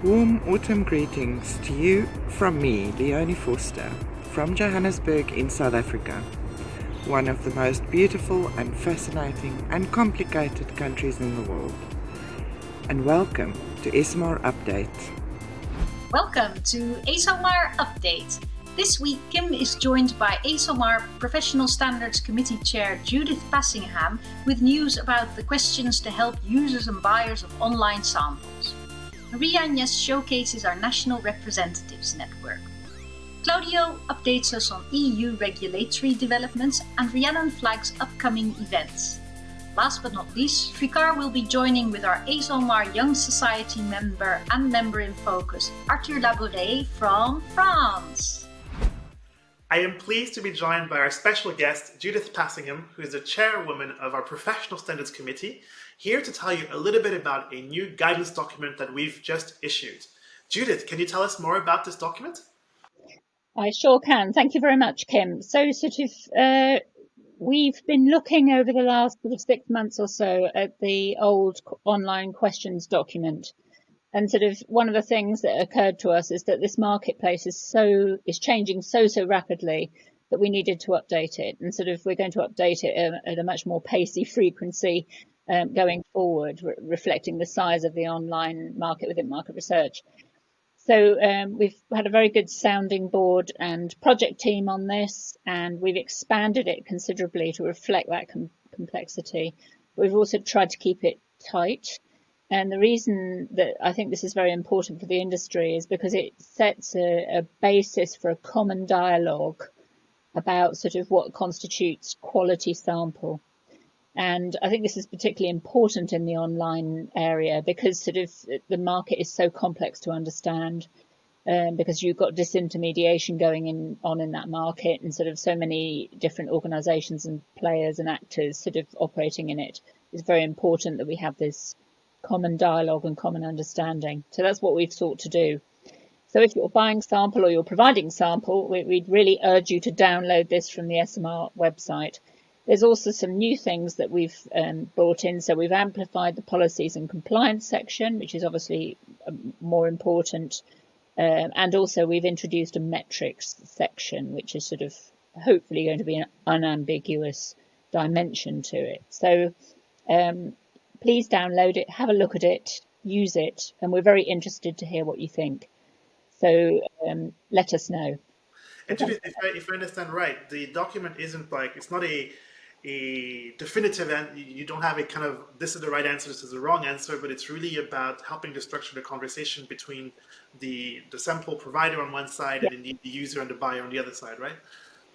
Warm autumn greetings to you from me, Leonie Forster, from Johannesburg in South Africa, one of the most beautiful and fascinating and complicated countries in the world. And welcome to Esomar Update. Welcome to Esomar Update. This week Kim is joined by Esomar Professional Standards Committee Chair Judith Passingham with news about the questions to help users and buyers of online samples. MARIE-AGNÈS showcases our National Representatives Network. Claudio updates us on EU regulatory developments and Rhiannon flags upcoming events. Last but not least, Ricard will be joining with our Esomar Young Society member and member in focus, Arthur LABARRE from France. I am pleased to be joined by our special guest, Judith Passingham, who is the chairwoman of our Professional Standards Committee, here to tell you a little bit about a new guidance document that we've just issued. Judith, can you tell us more about this document? I sure can. Thank you very much, Kim. So we've been looking over the last 6 months or so at the old online questions document. And one of the things that occurred to us is that this marketplace is changing so rapidly that we needed to update it. And we're going to update it at a much more pacey frequency going forward, reflecting the size of the online market within market research. So we've had a very good sounding board and project team on this, and we've expanded it considerably to reflect that complexity. We've also tried to keep it tight. And the reason that I think this is very important for the industry is because it sets a basis for a common dialogue about what constitutes quality sample. And I think this is particularly important in the online area because the market is so complex to understand, because you've got disintermediation going on in that market and so many different organisations and players and actors operating in it. It's very important that we have this common dialogue and common understanding. So that's what we've sought to do. So if you're buying sample or you're providing sample, we'd really urge you to download this from the Esomar website. There's also some new things that we've brought in. So we've amplified the policies and compliance section, which is obviously more important. And also we've introduced a metrics section, which is hopefully going to be an unambiguous dimension to it. So please download it, have a look at it, use it, and we're very interested to hear what you think. So let us know. And Judith, if I understand right, the document isn't it's not a definitive, and you don't have a kind of, this is the right answer, this is the wrong answer, but it's really about helping to structure the conversation between the sample provider on one side and indeed the user and the buyer on the other side, right?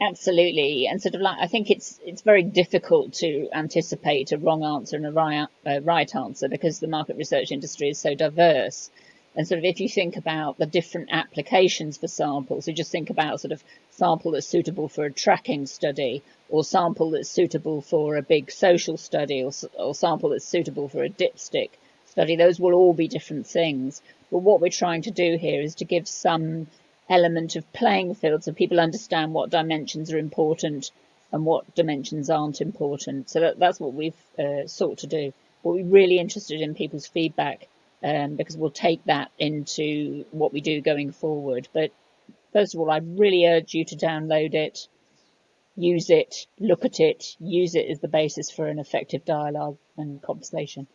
Absolutely. And I think it's very difficult to anticipate a wrong answer and a right answer because the market research industry is so diverse. And if you think about the different applications for samples, so just think about sample that's suitable for a tracking study, or sample that's suitable for a big social study, or sample that's suitable for a dipstick study. Those will all be different things. But what we're trying to do here is to give some element of playing field so people understand what dimensions are important and what dimensions aren't important. So that's what we've sought to do. We're really interested in people's feedback, because we'll take that into what we do going forward. But first of all, I really urge you to download it, use it, look at it, use it as the basis for an effective dialogue and conversation.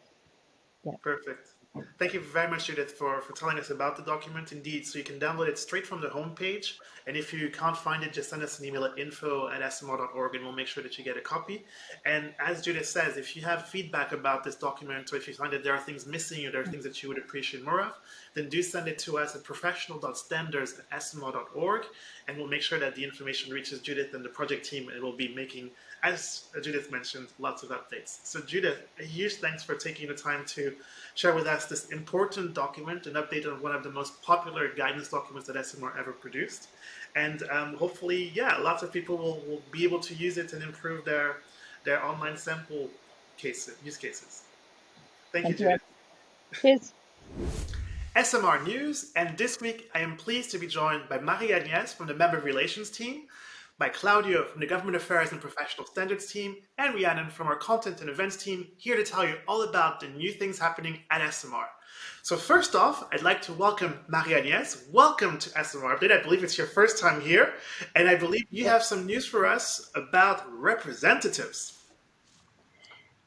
Yeah. Perfect. Thank you very much, Judith, for telling us about the document. Indeed, so you can download it straight from the homepage. And if you can't find it, just send us an email at info@esomar.org and we'll make sure that you get a copy. And as Judith says, if you have feedback about this document, or if you find that there are things missing or there are things that you would appreciate more of, then do send it to us at professional.standards@esomar.org, and we'll make sure that the information reaches Judith and the project team, and we'll be making, as Judith mentioned, lots of updates. So Judith, a huge thanks for taking the time to share with us this important document, an update on one of the most popular guidance documents that Esomar ever produced. And hopefully, lots of people will be able to use it and improve their online sample use cases. Thank you, Judith. Cheers. Esomar News, and this week I am pleased to be joined by MARIE-AGNÈS from the Member Relations team. by Claudio from the Government Affairs and Professional Standards team, and Rhiannon from our Content and Events team, here to tell you all about the new things happening at Esomar. So first off, I'd like to welcome MARIE-AGNÈS. Welcome to Esomar Update. I believe it's your first time here, and I believe you have some news for us about representatives.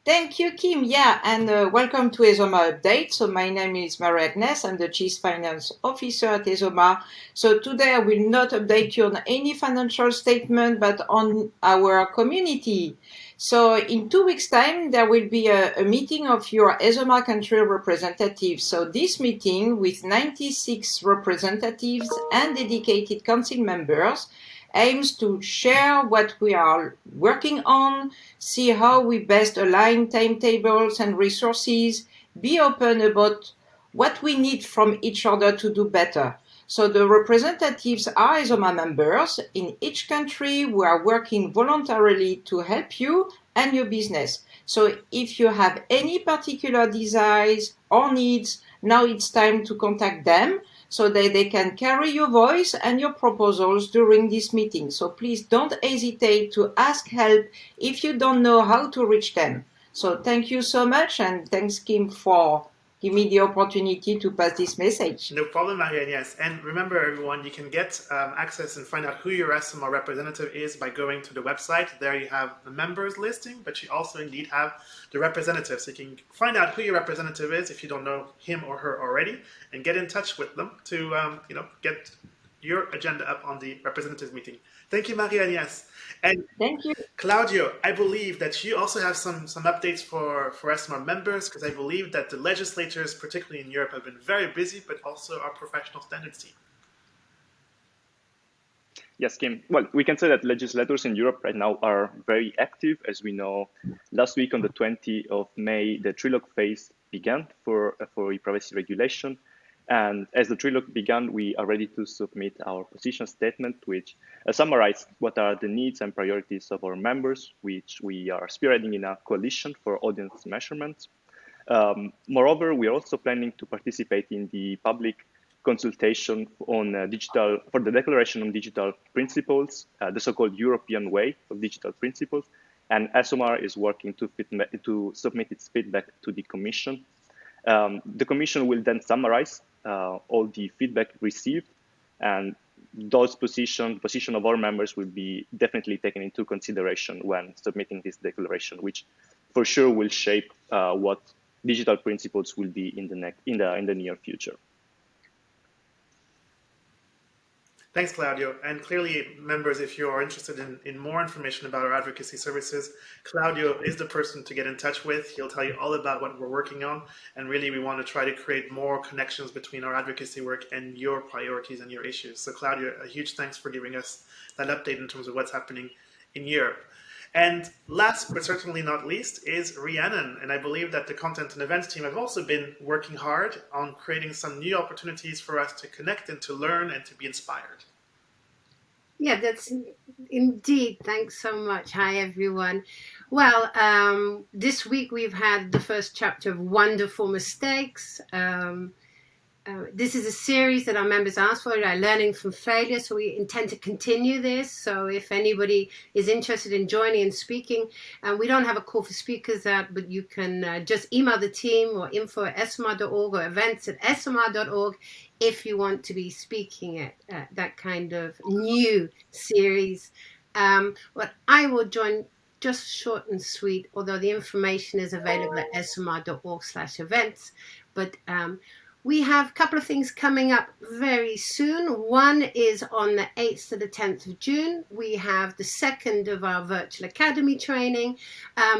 Thank you, Kim. Yeah, and welcome to Esomar Update. So my name is MARIE-AGNÈS. I'm the Chief Finance Officer at Esomar. So today I will not update you on any financial statement, but on our community. So in 2 weeks' time, there will be a meeting of your Esomar country representatives. So this meeting with 96 representatives and dedicated council members aims to share what we are working on, see how we best align timetables and resources, be open about what we need from each other to do better. So the representatives are Esomar members. In each country, we are working voluntarily to help you and your business. So if you have any particular desires or needs, now it's time to contact them, so that they can carry your voice and your proposals during this meeting. So please don't hesitate to ask help if you don't know how to reach them. So thank you so much, and thanks, Kim, for giving me the opportunity to pass this message. No problem, MARIE-AGNÈS. And remember, everyone, you can get access and find out who your Esomar representative is by going to the website. There you have the members listing, but you also indeed have the representative. So you can find out who your representative is if you don't know him or her already, and get in touch with them to get your agenda up on the representatives meeting. Thank you, MARIE-AGNÈS. And thank you, Claudio. I believe that you also have some updates for Esomar members, because I believe that the legislators, particularly in Europe, have been very busy, but also our professional standards team. Yes, Kim. Well, we can say that legislators in Europe right now are very active. As we know, last week on the 20th of May, the trilogue phase began for e-privacy regulation. And as the trilogue began, we are ready to submit our position statement, which summarizes what are the needs and priorities of our members, which we are spearheading in a coalition for audience measurement. Moreover, we are also planning to participate in the public consultation on for the Declaration on Digital Principles, the so-called European Way of Digital Principles. And Esomar is working to submit its feedback to the Commission. The Commission will then summarize all the feedback received, and those position of our members will be definitely taken into consideration when submitting this declaration, which for sure will shape what digital principles will be in the near future. Thanks, Claudio. And clearly, members, if you are interested in more information about our advocacy services, Claudio is the person to get in touch with. He'll tell you all about what we're working on. And really, we want to try to create more connections between our advocacy work and your priorities and your issues. So Claudio, a huge thanks for giving us that update in terms of what's happening in Europe. And last but certainly not least is Rhiannon. And I believe that the content and events team have also been working hard on creating some new opportunities for us to connect and to learn and to be inspired. Yeah, that's indeed. Thanks so much. Hi, everyone. Well, this week we've had the first chapter of Wonderful Mistakes. This is a series that our members asked for, learning from failure. So we intend to continue this. So if anybody is interested in joining and speaking, we don't have a call for speakers out, but you can just email the team or info@esomar.org or events@esomar.org if you want to be speaking at that kind of new series. But I will join just short and sweet, although the information is available at esomar.org/events. But we have a couple of things coming up very soon. One is on the 8th to the 10th of June. We have the second of our virtual academy training.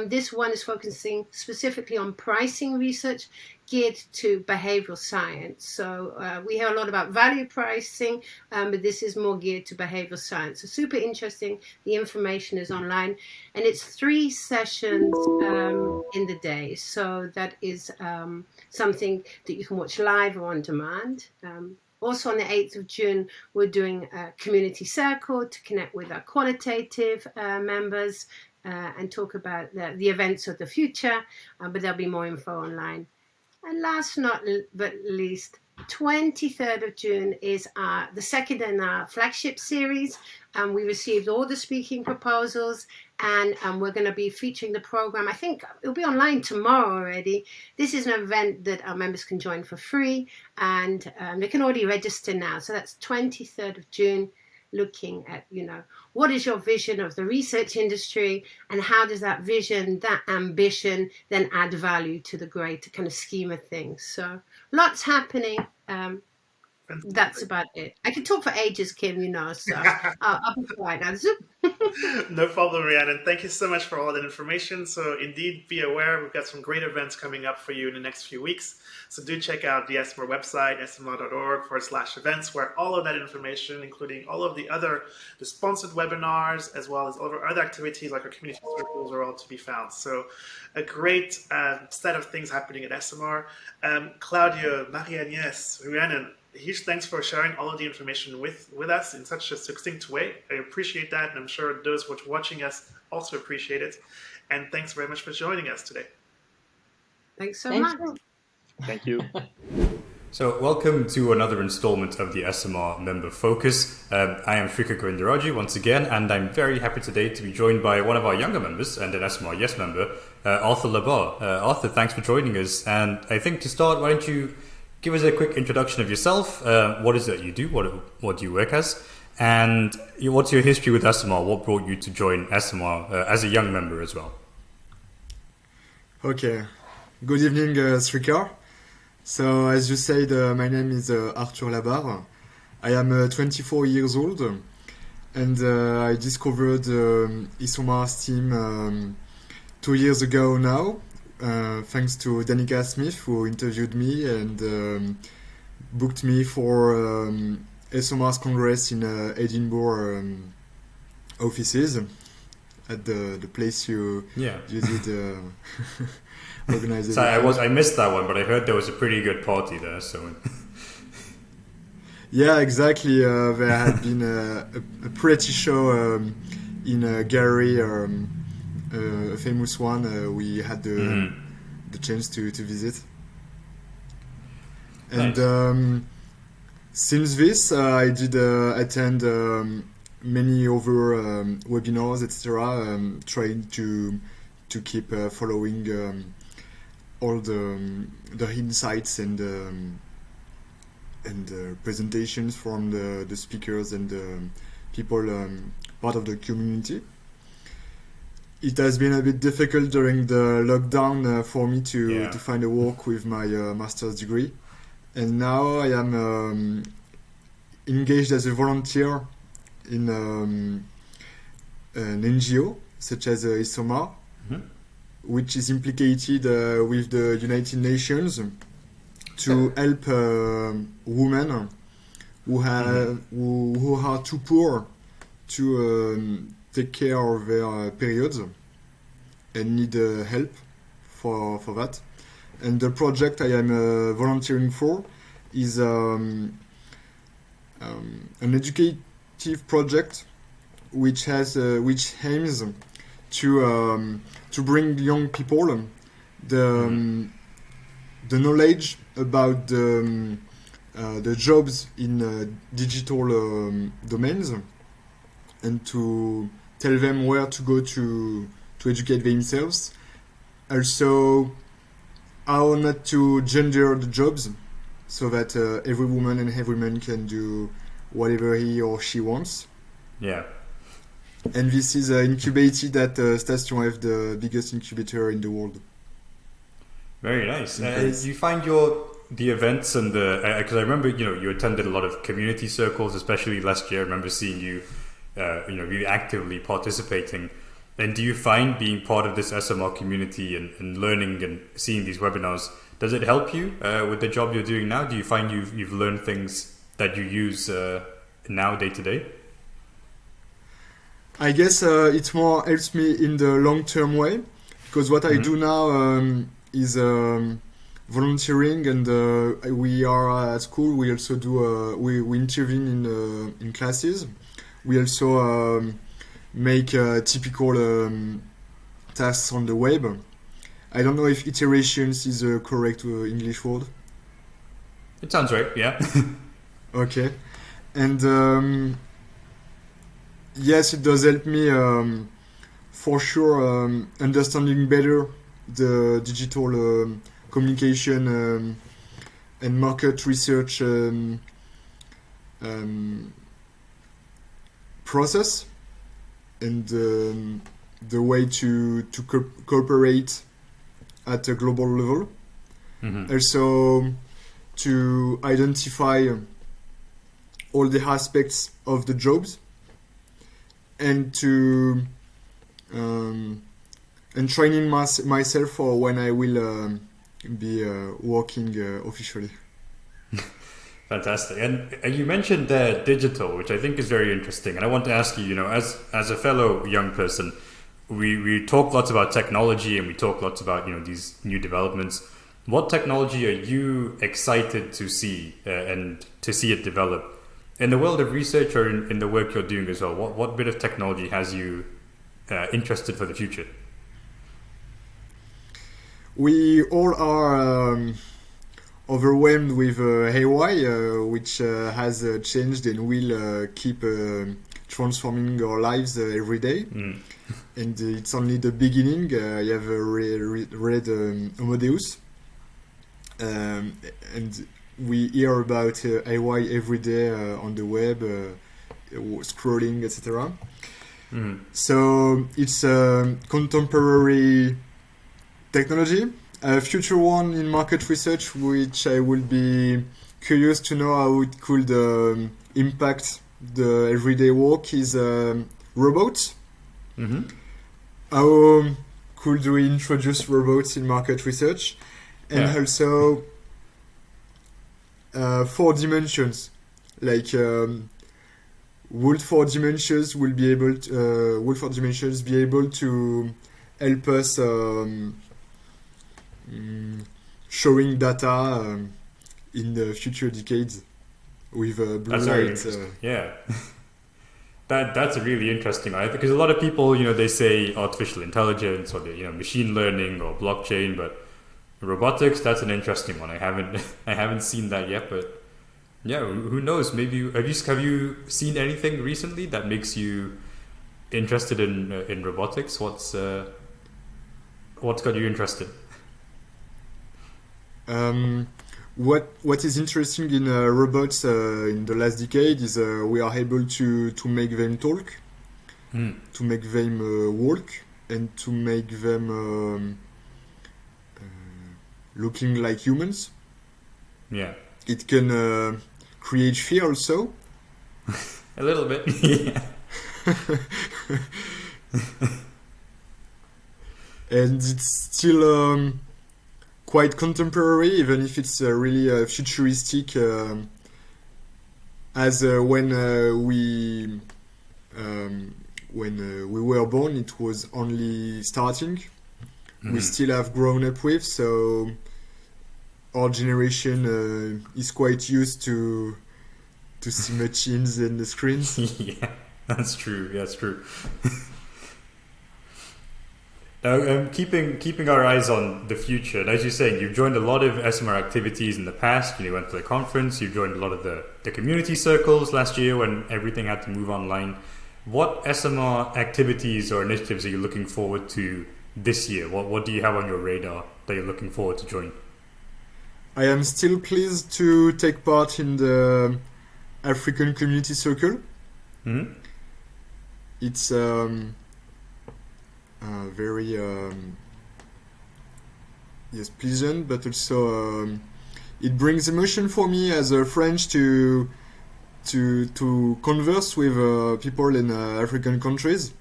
This one is focusing specifically on pricing research geared to behavioral science. So we hear a lot about value pricing, but this is more geared to behavioral science. So super interesting. The information is online, and it's 3 sessions in the day. So that is something that you can watch live or on demand. Also on the 8th of June, we're doing a community circle to connect with our qualitative members and talk about the events of the future, but there'll be more info online. And last but least, 23rd of June is the second in our flagship series. We received all the speaking proposals, and we're going to be featuring the program. I think it'll be online tomorrow already. This is an event that our members can join for free, and they can already register now. So that's 23rd of June, looking at, what is your vision of the research industry, and how does that vision, that ambition, then add value to the greater kind of scheme of things. So lots happening. That's about it. I could talk for ages, Kim, so I'll be quiet now. No problem, Rhiannon. Thank you so much for all that information. So indeed, be aware, we've got some great events coming up for you in the next few weeks. So do check out the Esomar website, esomar.org/events, where all of that information, including all of the sponsored webinars, as well as all of our other activities like our community circles, are all to be found. So a great set of things happening at Esomar. Claudio, MARIE-AGNÈS, Rhiannon, huge thanks for sharing all of the information with us in such a succinct way. I appreciate that, and I'm sure those watching us also appreciate it. And thanks very much for joining us today. Thanks so much. Thank you. So welcome to another installment of the Esomar Member Focus. I am Shrika Govindaraju once again, and I'm very happy today to be joined by one of our younger members and an Esomar Yes member, Arthur LABARRE. Arthur, thanks for joining us. And I think to start, why don't you give us a quick introduction of yourself. What is it you do? What do you work as? And what's your history with Esomar? What brought you to join Esomar as a young member as well? Okay. Good evening, Srikar. So, as you said, my name is Arthur LABARRE. I am 24 years old, and I discovered Esomar's team 2 years ago now. Thanks to Danica Smith, who interviewed me and booked me for Esomar's Congress in Edinburgh offices at the place you did organize. So I missed that one, but I heard there was a pretty good party there. So yeah, exactly. There had been a pretty show in a gallery. A famous one we had the chance to visit. And nice. Since this, I did attend many other webinars, etc., trying to keep following all the insights and presentations from the speakers and the people part of the community. It has been a bit difficult during the lockdown for me to find a work with my master's degree, and now I am engaged as a volunteer in an NGO such as Esomar, which is implicated with the United Nations to help women who are too poor to take care of their periods and need help for that. And the project I am volunteering for is an educative project which aims to bring young people the knowledge about the jobs in digital domains, and to tell them where to go to educate themselves. Also, how not to gender the jobs, so that every woman and every man can do whatever he or she wants. Yeah. And this is incubated at Station F, the biggest incubator in the world. Very nice. You find the events and because I remember you attended a lot of community circles, especially last year. I remember seeing you really actively participating. And do you find being part of this Esomar community and learning and seeing these webinars, does it help you with the job you're doing now? Do you find you've learned things that you use now day to day? I guess it more helps me in the long-term way, because what I do now is volunteering, and we are at school. We also do we intervene in classes. We also make typical tasks on the web. I don't know if iterations is a correct English word. It sounds right, yeah. Okay. And yes, it does help me for sure understanding better the digital communication and market research process, and the way to cooperate at a global level. Also to identify all the aspects of the jobs, and to and training myself for when I will be working officially. Fantastic. And you mentioned digital, which I think is very interesting. And I want to ask you, as a fellow young person, we talk lots about technology, and we talk lots about, these new developments. What technology are you excited to see and to see it develop in the world of research, or in the work you're doing as well? What bit of technology has you interested for the future? We all are overwhelmed with AI, which has changed and will keep transforming our lives every day. And it's only the beginning. I have read Amadeus, and we hear about AI every day on the web, scrolling, etc. So it's a contemporary technology. A future one in market research, which I will be curious to know how it could impact the everyday work, is robots. How could we introduce robots in market research? And also 4 dimensions, like would 4 dimensions be able to help us showing data in the future decades with blue light. Yeah. That's a really interesting one, because a lot of people, they say artificial intelligence, or machine learning or blockchain, but robotics, that's an interesting one. I haven't seen that yet, but yeah, who knows? Maybe have you seen anything recently that makes you interested in robotics? What's got you interested? What is interesting in robots in the last decade is we are able to make them talk, to make them walk, and to make them looking like humans. Yeah. It can create fear also. A little bit. Yeah. And it's still quite contemporary, even if it's really futuristic. As when we were born, it was only starting. We still have grown up with, so our generation is quite used to see machines and the screens. Yeah, that's true. That's true. Now, keeping our eyes on the future, and as you're saying, you've joined a lot of Esomar activities in the past. You went to the conference, you joined a lot of the community circles last year when everything had to move online. What Esomar activities or initiatives are you looking forward to this year? What do you have on your radar that you're looking forward to join? I am still pleased to take part in the African Community Circle. It's very pleasant, but also it brings emotion for me as a French to converse with people in African countries.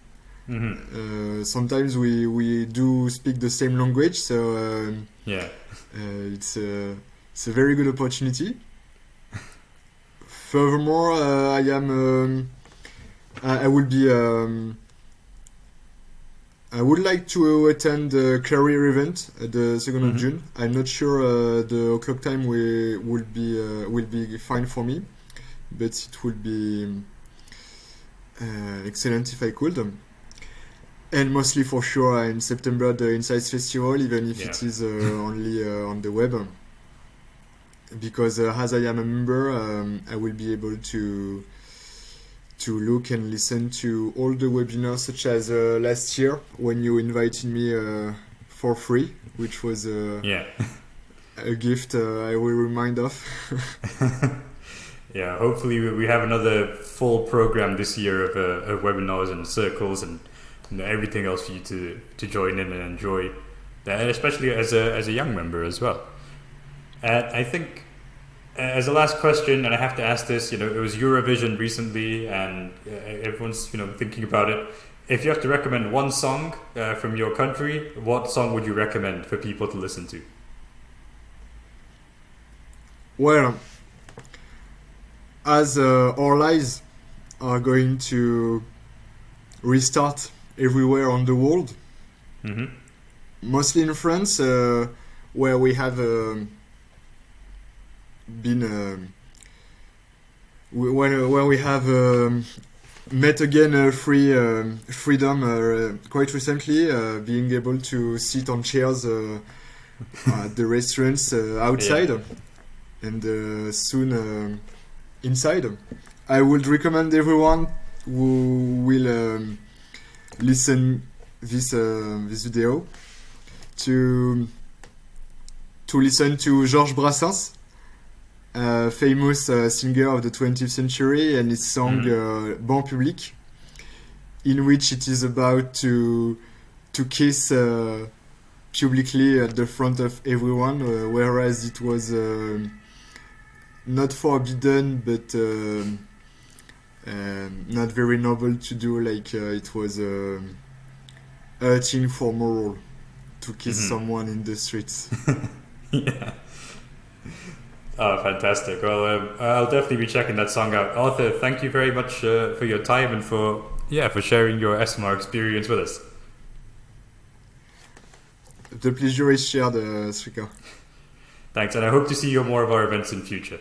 Sometimes we do speak the same language, so it's a very good opportunity. Furthermore, I would like to attend a career event at the 2nd of June. I'm not sure the o'clock time will be fine for me, but it would be excellent if I could. And mostly for sure in September the Insights Festival, even if it is only on the web. because as I am a member, I will be able to look and listen to all the webinars, such as last year when you invited me for free, which was a gift I will remind of. Yeah, hopefully we have another full program this year of webinars and circles and everything else for you to join in and enjoy, and especially as a young member as well. And I think as a last question, and I have to ask this, it was Eurovision recently, and everyone's thinking about it. If you have to recommend one song from your country, what song would you recommend for people to listen to? Well, as our lives are going to restart everywhere on the world, mostly in France, where we have been where we have met again freedom quite recently, being able to sit on chairs at the restaurants outside, and soon inside. I would recommend everyone who will listen this video to listen to Georges Brassens, a famous singer of the 20th century, and his song Ban Public, in which it is about to kiss publicly at the front of everyone, whereas it was not forbidden, but not very noble to do, like it was a thing for moral to kiss someone in the streets. Yeah. Oh, fantastic. Well, I'll definitely be checking that song out. Arthur, thank you very much for your time and for sharing your Esomar experience with us. The pleasure is shared, Srika. Thanks, and I hope to see you at more of our events in future.